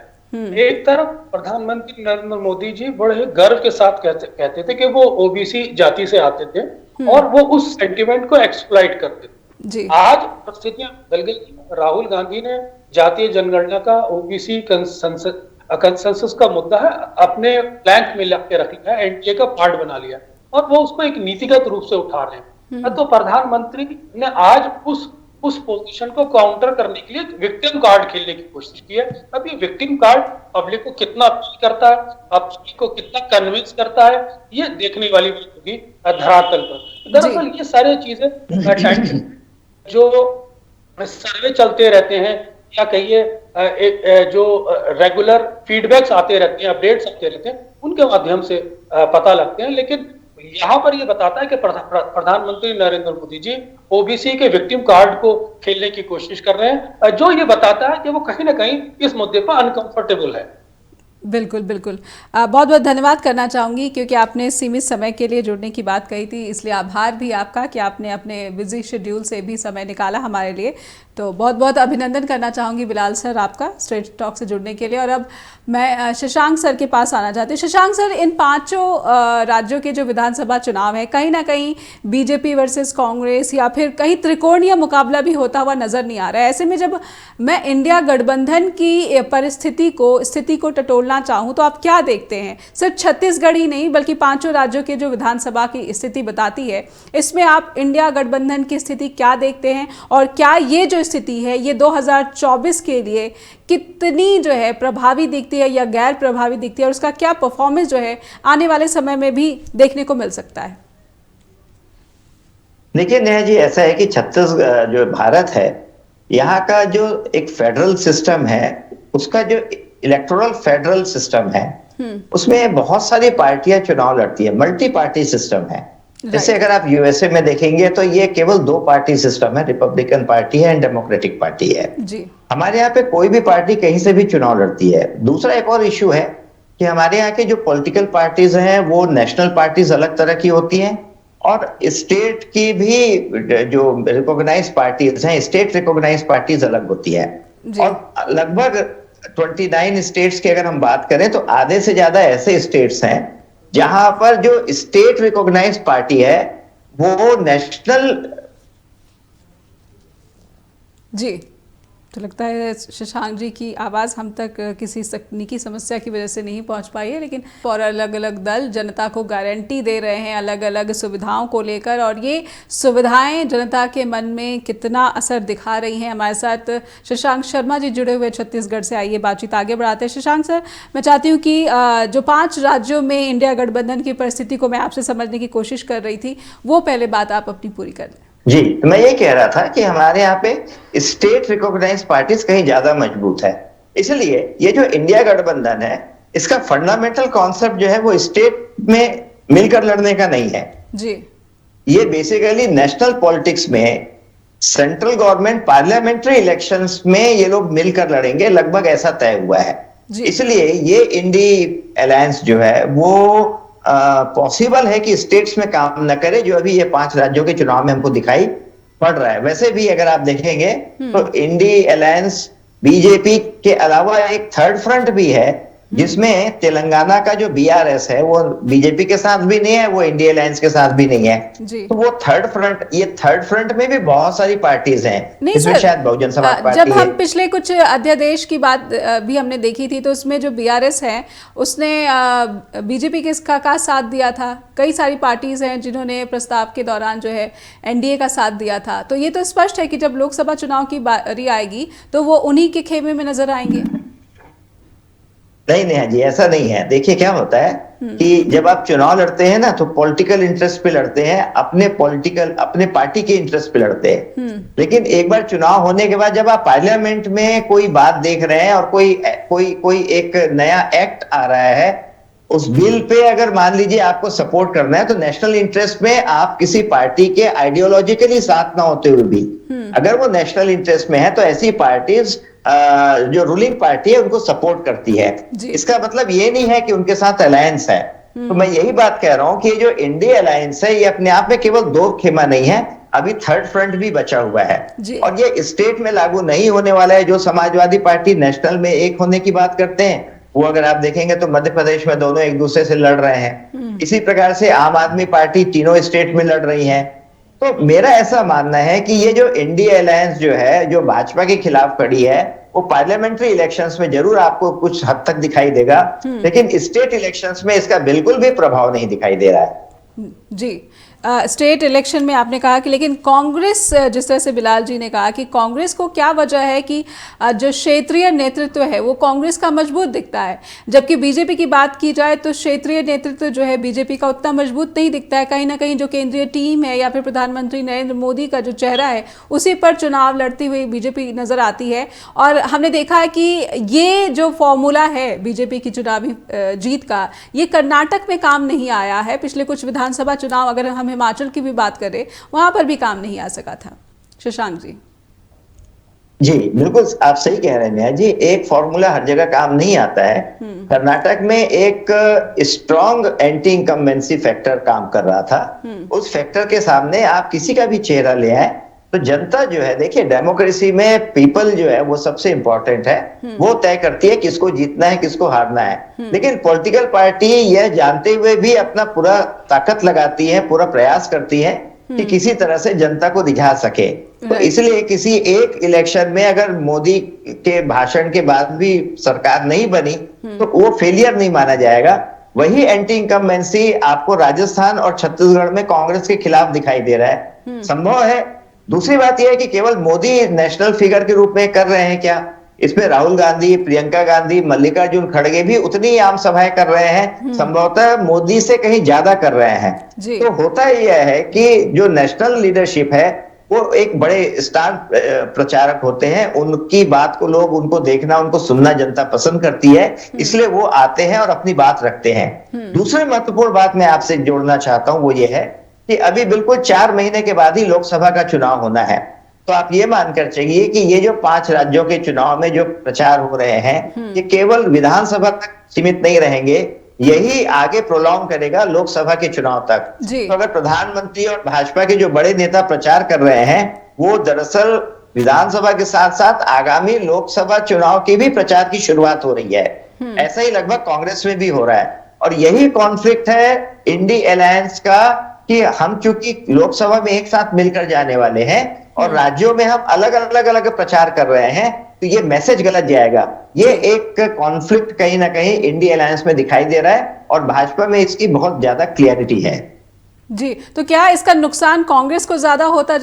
एक तरफ प्रधानमंत्री नरेंद्र मोदी जी बड़े गर्व के साथ कहते थे कि वो ओबीसी जाति से आते थे और वो उस सेंटिमेंट को एक्सप्लॉइट करते थे जी। आज परिस्थितियां बदल गई। राहुल गांधी ने जातीय जनगणना का ओबीसी कंसेंसस का मुद्दा है अपने प्लैंक में रख लिया, एनडीए का पार्ट बना लिया और वो उसको एक नीतिगत रूप से उठा रहे हैं। तो प्रधानमंत्री ने आज उस पोजीशन को काउंटर करने के लिए विक्टिम कार्ड खेलने की कोशिश की है। अब ये विक्टिम कार्ड पब्लिक को कितना अपील करता है, पब्लिक को कितना कन्विंस करता है, ये देखने वाली बात होगी धरातल पर। दरअसल ये सारी चीजें जो सर्वे चलते रहते हैं या कहिए जो रेगुलर फीडबैक्स आते रहते हैं, अपडेट्स आते रहते हैं, उनके माध्यम से पता लगते हैं। लेकिन यहाँ पर ये बताता है कि प्रधानमंत्री नरेंद्र मोदी जी ओबीसी के विक्टिम कार्ड को खेलने की कोशिश कर रहे हैं, जो ये बताता है कि वो कहीं ना कहीं इस मुद्दे पर अनकंफर्टेबल है। बिल्कुल बिल्कुल। बहुत बहुत धन्यवाद करना चाहूँगी क्योंकि आपने सीमित समय के लिए जुड़ने की बात कही थी, इसलिए आभार भी आपका कि आपने अपने बिजी शेड्यूल से भी समय निकाला हमारे लिए। तो बहुत बहुत अभिनंदन करना चाहूँगी बिलाल सर आपका स्ट्रेट टॉक से जुड़ने के लिए। और अब मैं शशांक सर के पास आना चाहती हूँ। शशांक सर, इन 5 राज्यों के जो विधानसभा चुनाव है कहीं ना कहीं बीजेपी वर्सेस कांग्रेस या फिर कहीं त्रिकोणीय मुकाबला भी होता हुआ नजर नहीं आ रहा है। ऐसे में जब मैं इंडिया गठबंधन की स्थिति को टटोलना चाहूँ तो आप क्या देखते हैं? सिर्फ छत्तीसगढ़ ही नहीं बल्कि 5 राज्यों के जो विधानसभा की स्थिति बताती है, इसमें आप इंडिया गठबंधन की स्थिति क्या देखते हैं और क्या ये जो स्थिति है ये 2024 के लिए कितनी जो है प्रभावी दिखती है या गैर प्रभावी दिखती है और उसका क्या परफॉर्मेंस जो है आने वाले समय में भी देखने को मिल सकता है? देखिए नेहा जी, ऐसा है कि छत्तीसगढ़ जो भारत है, यहाँ का जो एक फेडरल सिस्टम है, उसका जो इलेक्टोरल फेडरल सिस्टम है, उसमें बहुत सारी पार्टियां चुनाव लड़ती है, मल्टी पार्टी सिस्टम है। जैसे अगर आप यूएसए में देखेंगे तो ये केवल 2 पार्टी सिस्टम है, रिपब्लिकन पार्टी है एंड डेमोक्रेटिक पार्टी है। जी। हमारे यहाँ पे कोई भी पार्टी कहीं से भी चुनाव लड़ती है। दूसरा एक और इश्यू है कि हमारे यहाँ के जो पॉलिटिकल पार्टीज हैं वो नेशनल पार्टीज अलग तरह की होती हैं और स्टेट की भी जो रिकॉग्नाइज पार्टीज हैं, स्टेट रिकॉग्नाइज पार्टीज अलग होती है। और लगभग 29 स्टेट्स की अगर हम बात करें तो आधे से ज्यादा ऐसे स्टेट्स हैं जहां पर जो स्टेट रिकॉग्नाइज पार्टी है वो नेशनल। जी, तो लगता है शशांक जी की आवाज़ हम तक किसी तकनीकी समस्या की वजह से नहीं पहुंच पाई है, लेकिन और अलग अलग दल जनता को गारंटी दे रहे हैं अलग अलग सुविधाओं को लेकर, और ये सुविधाएं जनता के मन में कितना असर दिखा रही हैं। हमारे साथ शशांक शर्मा जी जुड़े हुए छत्तीसगढ़ से, आइए बातचीत आगे बढ़ाते हैं। शशांक सर, मैं चाहती हूँ कि जो 5 राज्यों में इंडिया गठबंधन की परिस्थिति को मैं आपसे समझने की कोशिश कर रही थी, वो पहले बात आप अपनी पूरी कर लें। जी, तो मैं ये कह रहा था कि हमारे यहाँ पे स्टेट रिकॉग्नाइज पार्टीज कहीं ज्यादा मजबूत है, इसलिए ये जो इंडिया गठबंधन है इसका फंडामेंटल कॉन्सेप्ट जो है वो स्टेट में मिलकर लड़ने का नहीं है जी। ये बेसिकली नेशनल पॉलिटिक्स में सेंट्रल गवर्नमेंट पार्लियामेंट्री इलेक्शंस में ये लोग मिलकर लड़ेंगे, लगभग ऐसा तय हुआ है। इसलिए ये इंडी अलायंस जो है वो पॉसिबल है कि स्टेट्स में काम न करे, जो अभी ये 5 राज्यों के चुनाव में हमको दिखाई पड़ रहा है। वैसे भी अगर आप देखेंगे तो इंडी अलायंस बीजेपी के अलावा एक थर्ड फ्रंट भी है जिसमें तेलंगाना का जो बीआरएस है वो बीजेपी के साथ भी नहीं है, वो इंडिया अलायंस के साथ भी नहीं है। तो वो थर्ड फ्रंट, ये थर्ड फ्रंट में भी बहुत सारी पार्टीज हैं, इसमें शायद बहुजन समाज पार्टी जब हम पिछले कुछ अध्यादेश की बात भी हमने देखी थी तो उसमें जो बीआरएस है उसने बीजेपी के का साथ दिया था। कई सारी पार्टीज हैं जिन्होंने प्रस्ताव के दौरान जो है एनडीए का साथ दिया था। तो ये तो स्पष्ट है कि जब लोकसभा चुनाव की बारी आएगी तो वो उन्हीं के खेमे में नजर आएंगे। नहीं जी, ऐसा नहीं है। देखिए क्या होता है कि जब आप चुनाव लड़ते हैं ना तो पॉलिटिकल इंटरेस्ट पे लड़ते हैं, अपने पार्टी के इंटरेस्ट पे लड़ते हैं। लेकिन एक बार चुनाव होने के बाद जब आप पार्लियामेंट में कोई बात देख रहे हैं और कोई एक नया एक्ट आ रहा है, उस बिल पे अगर मान लीजिए आपको सपोर्ट करना है तो नेशनल इंटरेस्ट में आप किसी पार्टी के आइडियोलॉजिकली साथ ना होते हुए भी अगर वो नेशनल इंटरेस्ट में है तो ऐसी पार्टीज जो रूलिंग पार्टी है उनको सपोर्ट करती है। इसका मतलब ये नहीं है कि उनके साथ अलायंस है। तो मैं यही बात कह रहा हूं कि जो इंडिया अलायंस है ये अपने आप में केवल 2 खेमा नहीं है, अभी थर्ड फ्रंट भी बचा हुआ है और ये स्टेट में लागू नहीं होने वाला है। जो समाजवादी पार्टी नेशनल में एक होने की बात करते हैं वो अगर आप देखेंगे तो मध्य प्रदेश में दोनों एक दूसरे से लड़ रहे हैं। इसी प्रकार से आम आदमी पार्टी तीनों स्टेट में लड़ रही है। तो मेरा ऐसा मानना है कि ये जो इंडिया अलायंस जो है, जो भाजपा के खिलाफ खड़ी है, वो पार्लियामेंट्री इलेक्शंस में जरूर आपको कुछ हद तक दिखाई देगा, लेकिन स्टेट इलेक्शंस में इसका बिल्कुल भी प्रभाव नहीं दिखाई दे रहा है। जी, स्टेट इलेक्शन में आपने कहा कि लेकिन कांग्रेस, जिस तरह से बिलाल जी ने कहा कि कांग्रेस को क्या वजह है कि जो क्षेत्रीय नेतृत्व है वो कांग्रेस का मजबूत दिखता है, जबकि बीजेपी की बात की जाए तो क्षेत्रीय नेतृत्व जो है बीजेपी का उतना मजबूत नहीं दिखता है। कहीं ना कहीं जो केंद्रीय टीम है या फिर प्रधानमंत्री नरेंद्र मोदी का जो चेहरा है उसी पर चुनाव लड़ती हुई बीजेपी नजर आती है। और हमने देखा है कि ये जो फॉर्मूला है बीजेपी की चुनावी जीत का, ये कर्नाटक में काम नहीं आया है। पिछले कुछ विधानसभा चुनाव, अगर हम हिमाचल की भी बात करें, वहां पर भी काम नहीं आ सका था। शशांक जी। जी बिल्कुल आप सही कह रहे हैं नेहा जी, एक फॉर्मूला हर जगह काम नहीं आता है। कर्नाटक में एक स्ट्रॉन्ग एंटी इनकम्बेंसी फैक्टर काम कर रहा था। उस फैक्टर के सामने आप किसी का भी चेहरा ले आए तो जनता जो है, देखिए डेमोक्रेसी में पीपल जो है वो सबसे इंपॉर्टेंट है, वो तय करती है किसको जीतना है किसको हारना है। लेकिन पॉलिटिकल पार्टी यह जानते हुए भी अपना पूरा ताकत लगाती है, पूरा प्रयास करती है कि किसी तरह से जनता को रिझा सके। तो इसलिए किसी एक इलेक्शन में अगर मोदी के भाषण के बाद भी सरकार नहीं बनी तो वो फेलियर नहीं माना जाएगा। वही एंटी इनकम्बेंसी आपको राजस्थान और छत्तीसगढ़ में कांग्रेस के खिलाफ दिखाई दे रहा है, संभव है। दूसरी बात यह है कि केवल मोदी नेशनल फिगर के रूप में कर रहे हैं क्या, इसमें राहुल गांधी, प्रियंका गांधी, मल्लिकार्जुन खड़गे भी उतनी ही आम सभाएं कर रहे हैं, संभवतः मोदी से कहीं ज्यादा कर रहे हैं। तो होता यह है कि जो नेशनल लीडरशिप है वो एक बड़े स्टार प्रचारक होते हैं, उनकी बात को लोग, उनको देखना, उनको सुनना जनता पसंद करती है, इसलिए वो आते हैं और अपनी बात रखते हैं। दूसरी महत्वपूर्ण बात मैं आपसे जोड़ना चाहता हूं वो ये है कि अभी बिल्कुल 4 महीने के बाद ही लोकसभा का चुनाव होना है। तो आप ये मानकर चलिए कि ये जो 5 राज्यों के चुनाव में जो प्रचार हो रहे हैं, ये केवल विधानसभा तक सीमित नहीं रहेंगे, यही आगे प्रोलॉन्ग करेगा लोकसभा के चुनाव तक। जी। तो अगर प्रधानमंत्री और भाजपा के जो बड़े नेता प्रचार कर रहे हैं, वो दरअसल विधानसभा के साथ साथ आगामी लोकसभा चुनाव की भी प्रचार की शुरुआत हो रही है। ऐसा ही लगभग कांग्रेस में भी हो रहा है, और यही कॉन्फ्लिक्ट है इंडी अलायंस का, कि हम चूंकि लोकसभा में एक साथ मिलकर जाने वाले हैं और राज्यों में हम अलग अलग प्रचार कर रहे हैं, तो ये मैसेज गलत जाएगा। ये एक कॉन्फ्लिक्ट कहीं ना कहीं इंडी अलायंस में दिखाई दे रहा है, और भाजपा में इसकी बहुत ज्यादा क्लियरिटी है। जी, तो क्या इसका नुकसान कांग्रेस को ज्यादा होता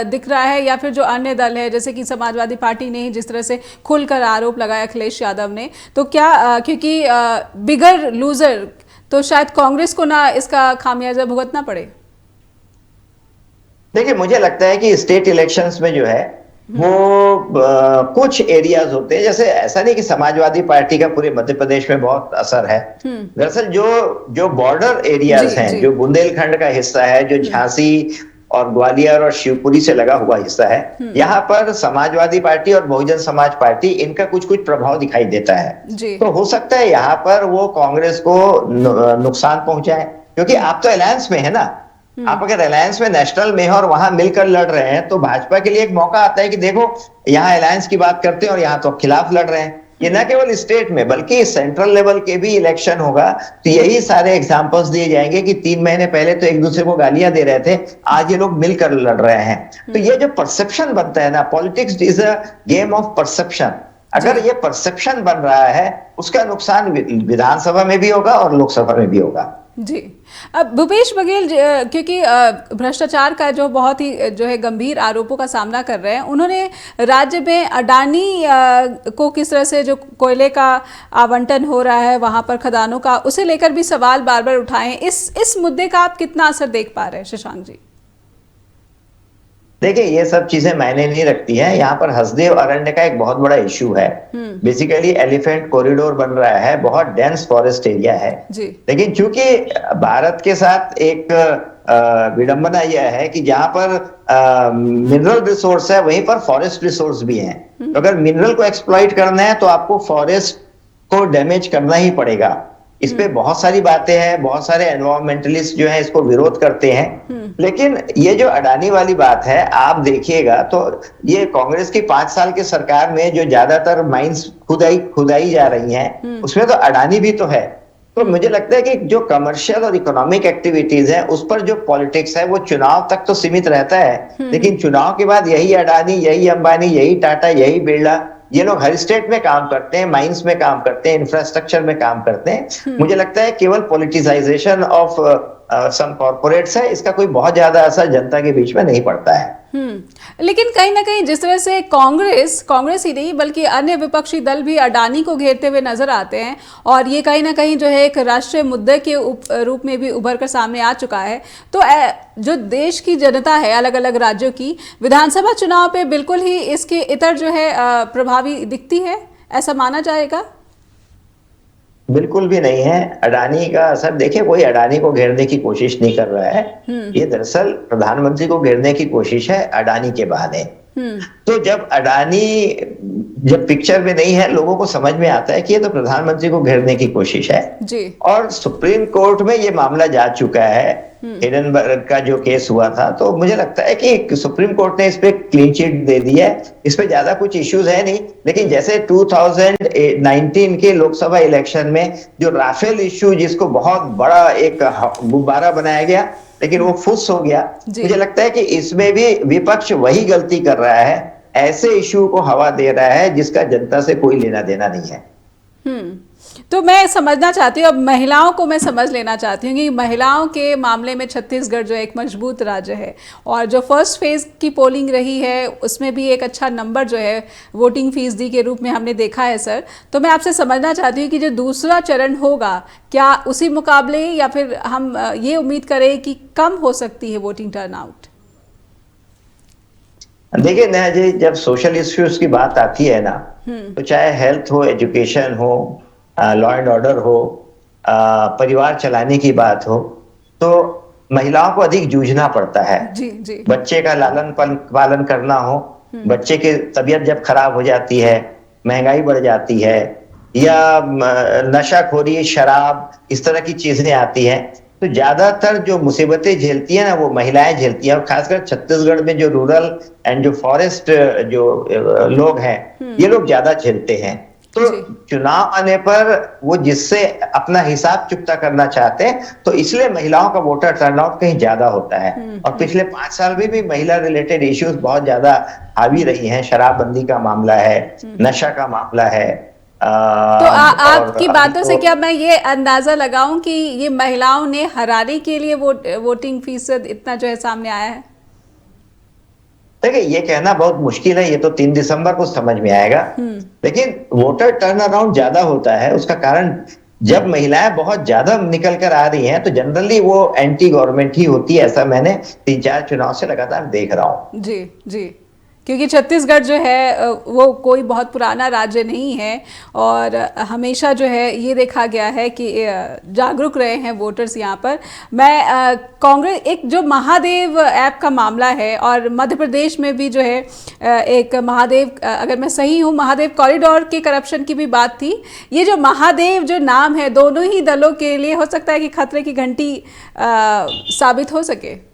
दिख रहा है, या फिर जो अन्य दल है जैसे कि समाजवादी पार्टी ने जिस तरह से खुलकर आरोप लगाया अखिलेश यादव ने, तो क्या क्योंकि बिगर लूजर तो शायद कांग्रेस को ना इसका खामियाजा भुगतना पड़े? देखिए, मुझे लगता है कि स्टेट इलेक्शंस में जो है वो कुछ एरियाज होते हैं, जैसे ऐसा नहीं कि समाजवादी पार्टी का पूरे मध्य प्रदेश में बहुत असर है। दरअसल जो बॉर्डर एरियाज हैं, जो बुंदेलखंड का हिस्सा है, जो झांसी और ग्वालियर और शिवपुरी से लगा हुआ हिस्सा है, यहाँ पर समाजवादी पार्टी और बहुजन समाज पार्टी, इनका कुछ कुछ प्रभाव दिखाई देता है। तो हो सकता है यहाँ पर वो कांग्रेस को नुकसान पहुंचाए, क्योंकि आप तो अलायंस में है ना। आप अगर अलायंस में नेशनल में हो और वहां मिलकर लड़ रहे हैं, तो भाजपा के लिए एक मौका आता है कि देखो, यहाँ अलायंस की बात करते हैं और यहाँ तो खिलाफ लड़ रहे हैं। ये न केवल स्टेट में बल्कि सेंट्रल लेवल के भी इलेक्शन होगा, तो यही सारे एग्जांपल्स दिए जाएंगे कि 3 महीने पहले तो एक दूसरे को गालियां दे रहे थे, आज ये लोग मिलकर लड़ रहे हैं। तो ये जो परसेप्शन बनता है ना, politics is a game of perception. अगर ये परसेप्शन बन रहा है, उसका नुकसान विधानसभा में भी होगा और लोकसभा में भी होगा। जी, अब भूपेश बघेल क्योंकि भ्रष्टाचार का जो बहुत ही जो है गंभीर आरोपों का सामना कर रहे हैं, उन्होंने राज्य में अडानी को किस तरह से जो कोयले का आवंटन हो रहा है वहां पर खदानों का, उसे लेकर भी सवाल बार बार उठाए। इस मुद्दे का आप कितना असर देख पा रहे हैं शशांक जी? देखिए, ये सब चीजें मायने नहीं रखती हैं। यहाँ पर हसदेव अरण्य का एक बहुत बड़ा इश्यू है। बेसिकली एलिफेंट कॉरिडोर बन रहा है, बहुत डेंस फॉरेस्ट एरिया है। लेकिन चूंकि भारत के साथ एक विडंबना यह है कि जहां पर मिनरल रिसोर्स है, वहीं पर फॉरेस्ट रिसोर्स भी है। तो अगर मिनरल को एक्सप्लॉइट करना है, तो आपको फॉरेस्ट को डैमेज करना ही पड़ेगा। इस पे बहुत सारी बातें हैं, बहुत सारे एनवायरमेंटलिस्ट जो हैं इसको विरोध करते हैं। लेकिन ये जो अडानी वाली बात है, आप देखिएगा तो ये कांग्रेस की 5 साल की सरकार में जो ज्यादातर माइंस खुदाई जा रही हैं, उसमें तो अडानी भी तो है। तो मुझे लगता है कि जो कमर्शियल और इकोनॉमिक एक्टिविटीज है, उस पर जो पॉलिटिक्स है वो चुनाव तक तो सीमित रहता है, लेकिन चुनाव के बाद यही अडानी, यही अंबानी, यही टाटा, यही बिरला, ये लोग हर स्टेट में काम करते हैं, माइंस में काम करते हैं, इंफ्रास्ट्रक्चर में काम करते हैं। मुझे लगता है केवल पॉलिटिसाइजेशन ऑफ सम कॉर्पोरेट्स है, इसका कोई बहुत ज्यादा असर जनता के बीच में नहीं पड़ता है। लेकिन कहीं ना कहीं जिस तरह से कांग्रेस ही नहीं बल्कि अन्य विपक्षी दल भी अडानी को घेरते हुए नजर आते हैं, और ये कहीं ना कहीं जो है एक राष्ट्रीय मुद्दे के रूप में भी उभर कर सामने आ चुका है। तो जो देश की जनता है अलग अलग राज्यों की, विधानसभा चुनाव पे बिल्कुल ही इसके इतर जो है प्रभावी दिखती है, ऐसा माना जाएगा? बिल्कुल भी नहीं है। अडानी का असर देखिए, कोई अडानी को घेरने की कोशिश नहीं कर रहा है। ये दरअसल प्रधानमंत्री को घेरने की कोशिश है अडानी के बहाने। तो जब अडानी पिक्चर में नहीं है, लोगों को समझ में आता है कि ये तो प्रधानमंत्री को घेरने की कोशिश है जी। और सुप्रीम कोर्ट में ये मामला जा चुका है। हिडनबर्ग का जो केस हुआ था, तो मुझे लगता है कि सुप्रीम कोर्ट ने इस पे क्लीन चिट दे दी है। इस पे ज्यादा कुछ इश्यूज है नहीं। लेकिन जैसे 2019 के लोकसभा इलेक्शन में जो राफेल इश्यू, जिसको बहुत बड़ा एक गुब्बारा बनाया गया, लेकिन वो फुस हो गया, मुझे लगता है कि इसमें भी विपक्ष वही गलती कर रहा है, ऐसे इश्यू को हवा दे रहा है जिसका जनता से कोई लेना देना नहीं है। तो मैं समझना चाहती हूँ, अब महिलाओं को मैं समझ लेना चाहती हूँ कि महिलाओं के मामले में छत्तीसगढ़ जो एक मजबूत राज्य है, और जो फर्स्ट फेज की पोलिंग रही है उसमें भी एक अच्छा नंबर जो है वोटिंग फीसदी के रूप में हमने देखा है सर। तो मैं आपसे समझना चाहती हूँ कि जो दूसरा चरण होगा, क्या उसी मुकाबले या फिर हम ये उम्मीद करें कि कम हो सकती है वोटिंग टर्नआउट? देखिए नेहा जी, जब सोशल इश्यूज की बात आती है ना, तो चाहे हेल्थ हो, एजुकेशन हो, लॉ एंड ऑर्डर हो, परिवार चलाने की बात हो, तो महिलाओं को अधिक जूझना पड़ता है। जी जी। बच्चे का लालन पालन करना हो, बच्चे की तबीयत जब खराब हो जाती है, महंगाई बढ़ जाती है, या नशाखोरी, शराब, इस तरह की चीजें आती हैं, तो ज्यादातर जो मुसीबतें झेलती है ना वो महिलाएं झेलती हैं। और खासकर छत्तीसगढ़ में जो रूरल एंड जो फॉरेस्ट जो लोग हैं, ये लोग ज्यादा झेलते हैं। तो चुनाव आने पर वो जिससे अपना हिसाब चुकता करना चाहते हैं, तो इसलिए महिलाओं का वोटर टर्नआउट कहीं ज्यादा होता है। और पिछले 5 साल में भी महिला रिलेटेड इश्यूज बहुत ज्यादा हावी रही हैं। शराबबंदी का मामला है, नशा का मामला है। तो आपकी बातों से क्या मैं ये अंदाजा लगाऊं कि ये महिलाओं ने हराने के लिए वोटिंग फीसद इतना जो है सामने आया है? देखिए, ये कहना बहुत मुश्किल है, ये तो 3 दिसंबर को समझ में आएगा। लेकिन वोटर टर्न अराउंड ज्यादा होता है, उसका कारण जब महिलाएं बहुत ज्यादा निकल कर आ रही हैं तो जनरली वो एंटी गवर्नमेंट ही होती है। ऐसा मैंने 3-4 चुनाव से लगातार देख रहा हूं। जी जी, क्योंकि छत्तीसगढ़ जो है वो कोई बहुत पुराना राज्य नहीं है और हमेशा जो है ये देखा गया है कि जागरूक रहे हैं वोटर्स यहाँ पर। मैं कांग्रेस, एक जो महादेव ऐप का मामला है और मध्य प्रदेश में भी जो है एक महादेव, अगर मैं सही हूँ, महादेव कॉरिडोर के करप्शन की भी बात थी। ये जो महादेव जो नाम है, दोनों ही दलों के लिए हो सकता है कि खतरे की घंटी साबित हो सके।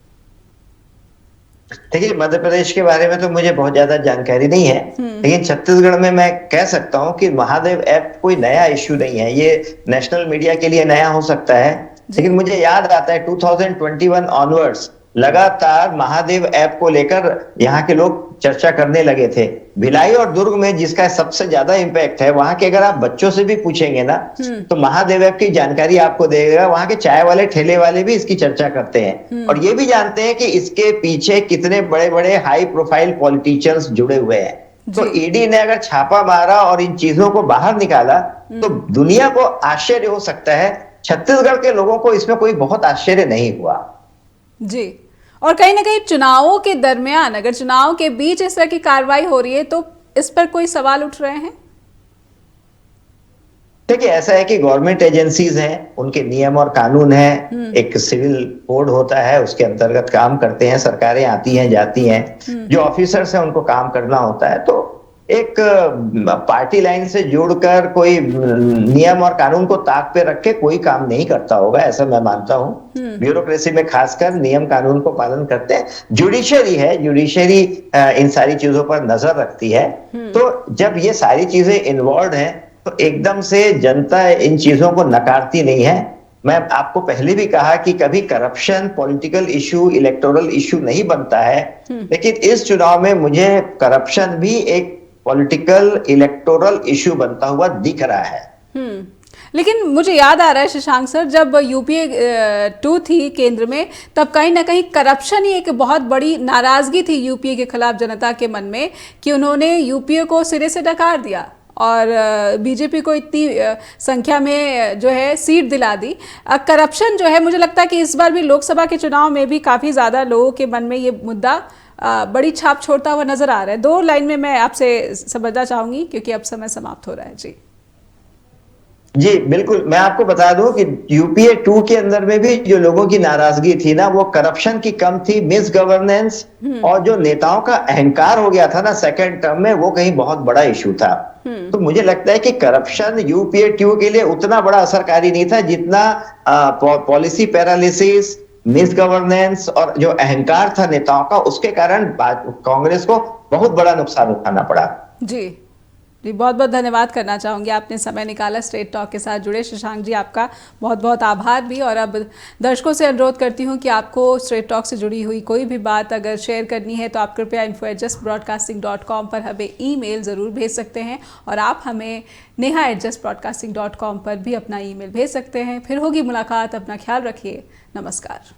देखिए, मध्य प्रदेश के बारे में तो मुझे बहुत ज्यादा जानकारी नहीं है, लेकिन छत्तीसगढ़ में मैं कह सकता हूं कि महादेव ऐप कोई नया इश्यू नहीं है। ये नेशनल मीडिया के लिए नया हो सकता है, लेकिन मुझे याद आता है 2021 ऑनवर्ड्स लगातार महादेव ऐप को लेकर यहाँ के लोग चर्चा करने लगे थे। भिलाई और दुर्ग में जिसका सबसे ज्यादा इम्पैक्ट है, वहां के अगर आप बच्चों से भी पूछेंगे ना तो महादेव ऐप की जानकारी आपको देगा। वहां के चाय वाले, ठेले वाले भी इसकी चर्चा करते हैं और ये भी जानते हैं कि इसके पीछे कितने बड़े बड़े हाई प्रोफाइल पॉलिटिशियंस जुड़े हुए हैं। तो ईडी ने अगर छापा मारा और इन चीजों को बाहर निकाला तो दुनिया को आश्चर्य हो सकता है। छत्तीसगढ़ के लोगों को इसमें कोई बहुत आश्चर्य नहीं हुआ। जी, और कहीं ना कहीं चुनावों के दरमियान, अगर चुनाव के बीच इस तरह की कार्रवाई हो रही है तो इस पर कोई सवाल उठ रहे हैं? देखिए, ऐसा है कि गवर्नमेंट एजेंसीज हैं, उनके नियम और कानून हैं, एक सिविल कोड होता है, उसके अंतर्गत काम करते हैं। सरकारें आती हैं, जाती हैं, जो ऑफिसर्स हैं उनको काम करना होता है। तो एक पार्टी लाइन से जुड़कर कोई नियम और कानून को ताक पे रख के कोई काम नहीं करता होगा, ऐसा मैं मानता हूँ। ब्यूरोक्रेसी में खासकर नियम कानून को पालन करते हैं। जुडिशरी है, जुडिशरी इन सारी चीजों पर नजर रखती है। तो जब ये सारी चीजें इन्वॉल्व हैं तो एकदम से जनता इन चीजों को नकारती नहीं है। मैं आपको पहले भी कहा कि कभी corruption political issue, electoral issue नहीं बनता है, लेकिन इस चुनाव में मुझे करप्शन भी एक पॉलिटिकल इलेक्टोरल इशू बनता हुआ दिख रहा है। लेकिन मुझे याद आ रहा है शशांक सर, जब यूपीए 2 थी केंद्र में, तब कहीं ना कहीं करप्शन ही एक बहुत बड़ी नाराजगी थी यूपीए के खिलाफ जनता के मन में कि उन्होंने यूपीए को सिरे से नकार दिया और बीजेपी को इतनी संख्या में जो है सीट दिला दी। करप्शन जो है, मुझे लगता है कि इस बार भी लोकसभा के चुनाव में भी काफ़ी ज़्यादा लोगों के मन में ये मुद्दा बड़ी छाप छोड़ता हुआ नजर आ रहा है। 2 लाइन में मैं आपसे समझना चाहूंगी क्योंकि अब समय समाप्त हो रहा है। जी बिल्कुल, मैं आपको बता दूं कि यूपीए 2 के अंदर में भी जो लोगों की नाराजगी थी ना, वो करप्शन की कम थी, मिस गवर्नेंस और जो नेताओं का अहंकार हो गया था ना सेकंड टर्म में, वो कहीं बहुत बड़ा इशू था। तो मुझे लगता है कि करप्शन यूपीए 2 के लिए उतना बड़ा असरकारी नहीं था जितना पॉलिसी पैरालिसिस, मिस गवर्नेंस और जो अहंकार था नेताओं का, उसके कारण कांग्रेस को बहुत बड़ा नुकसान उठाना पड़ा। जी जी, बहुत बहुत धन्यवाद करना चाहूँगी, आपने समय निकाला स्ट्रेट टॉक के साथ जुड़े। शशांक जी, आपका बहुत बहुत आभार भी। और अब दर्शकों से अनुरोध करती हूँ कि आपको स्ट्रेट टॉक से जुड़ी हुई कोई भी बात अगर शेयर करनी है तो आप कृपया info@justbroadcasting.com पर हमें ईमेल ज़रूर भेज सकते हैं और आप हमें neha@justbroadcasting.com पर भी अपना ईमेल भेज सकते हैं। फिर होगी मुलाकात, अपना ख्याल रखिए, नमस्कार।